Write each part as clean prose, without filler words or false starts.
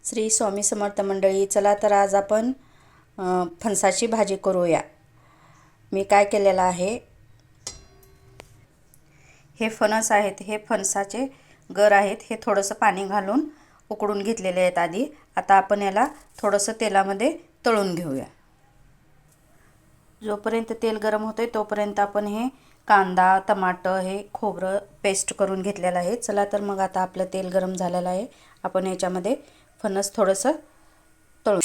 श्री स्वामी समर्थ मंडळी, चला तर आज आपण फणसाची भाजी करूया। मी काय केलेलं आहे, हे फणस आहेत, हे फणसाचे गर आहेत, हे थोडंसं पाणी घालून उकडून घेतलेले आहेत आधी। आता आपण याला थोडंसं तेलामध्ये तळून घेऊया। जोपर्यंत तेल गरम होते तोपर्यंत आपण हे कांदा, टमाटर, हे खोबरं पेस्ट करून घेतलेलं आहे। चला तर मग आता आपलं तेल गरम झालेलं आहे। आपण याच्यामध्ये फणस थोडंसं तळून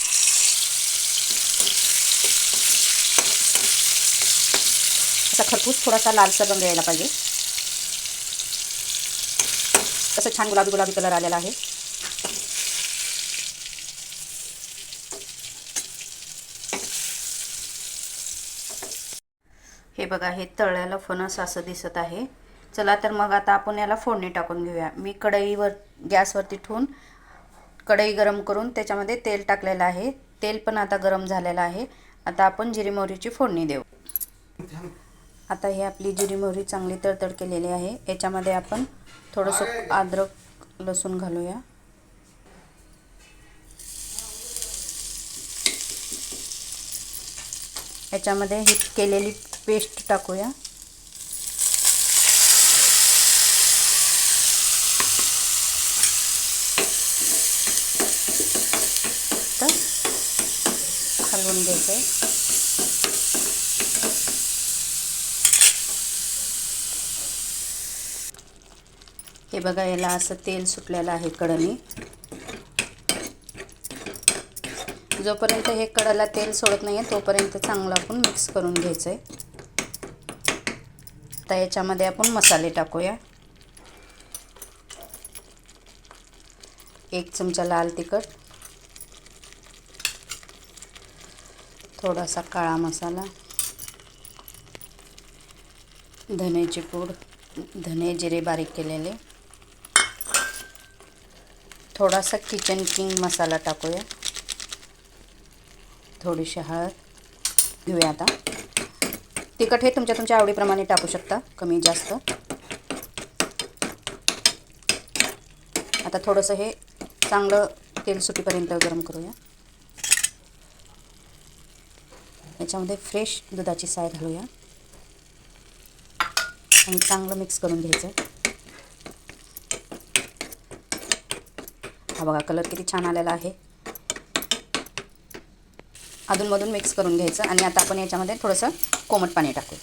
असा खरपूस थोडासा लालसर रंग यायला पाहिजे। असं छान गुलाबी गुलाबी कलर आलेला आहे। हे बघा, हे तळलेलं फणस असं दिसत आहे। चला तर मग आता आपण याला फोडणी टाकून घेऊया। मी कढईवर गॅसवरती ठेवून कढई गरम करून त्याच्यामध्ये तेल टाकलेलं आहे। तेल पण आता गरम झालेलं आहे। आता आपण जिरी मोहरीची फोडणी देऊ। आता ही आपली जिरी मोहरी चांगली तडतड केलेली आहे। याच्यामध्ये आपण थोडंसं अद्रक लसूण घालूया। याच्यामध्ये ही केलेली पेस्ट टाकूया। हलवून घ्यायचं। हे बघा, याला असं तेल सुटलेलं आहे कढईने। जोपर्यंत हे कढईला तेल सोडत नाही तोपर्यंत चांगलं आपण मिक्स करून घ्यायचं आहे। आता याच्यामध्ये आपण मसाले टाकूया। 1 चमचा लाल तिखट, थोडासा काळा मसाला, धनेची पूड, धने जिरे बारीक केलेले, थोडासा किचन किंग मसाला टाकूया, थोडीशी हळद घेऊया। आता तिखट हे तुमच्या आवडीप्रमाणे टाकू शकता, कमी जास्त। आता थोडंसं हे चांगलं तेल सुटीपर्यंत गरम करूया। याच्यामध्ये फ्रेश दुधाची साय घालूया आणि चांगलं मिक्स करून घ्यायचं। हा बघा, कलर किती छान आलेला आहे। अधूनमधून मिक्स करून घ्यायचं आणि आता आपण याच्यामध्ये थोडंसं कोमट पाणी टाकू।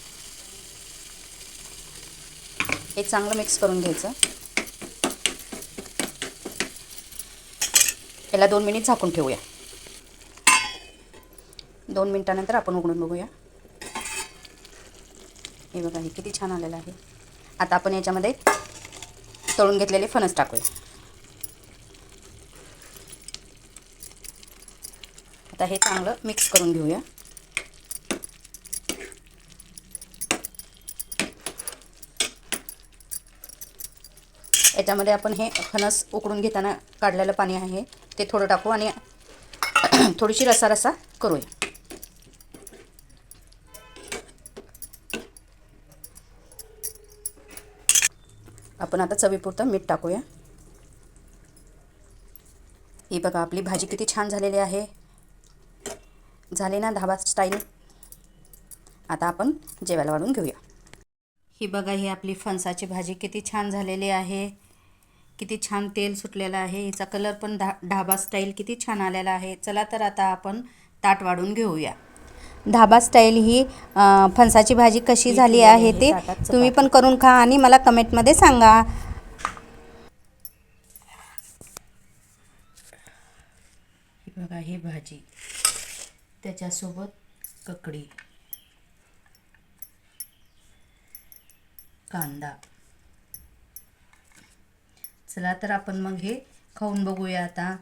हे चांगलं मिक्स करून घ्यायचं। याला 2 मिनिट झाकून ठेवूया। 2 मिनिटानंतर आपण उघडून बघूया। हे बघा, हे किती छान आलेलं आहे। आता आपण याच्यामध्ये तळून घेतलेले फणस टाकूया। आता हे चांगलं मिक्स करून घेऊया। याच्यामध्ये आपण हे फणस उकडून घेताना काढलेलं पाणी आहे ते थोडं टाकू आणि थोडीशी रसा करूया। आपण आता चवीपुरतं मीठ टाकूया। ही बघा, आपली भाजी किती छान झालेली आहे। झाली ना ढाबा स्टाईल। आता आपण जेवायला वाढून घेऊया। ही बघा, ही आपली फणसाची भाजी किती छान झालेली आहे। किती छान तेल सुटलेलं आहे। हिचा कलर पण ढाबा स्टाईल किती छान आलेला आहे। चला तर आता आपण ताट वाढून घेऊया। ढाबा स्टाईल ही फणसाची भाजी कशी झाली आहे ते तुम्ही पण करून खा आणि मला कमेंटमध्ये सांगा। बघा, ही भाजी, त्याच्यासोबत ककडी, कांदा। चला तर आपण मग हे खाऊन बघूया आता।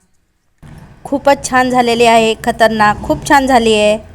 खूपच छान झालेली आहे, खतरनाक, खूप छान झाली आहे।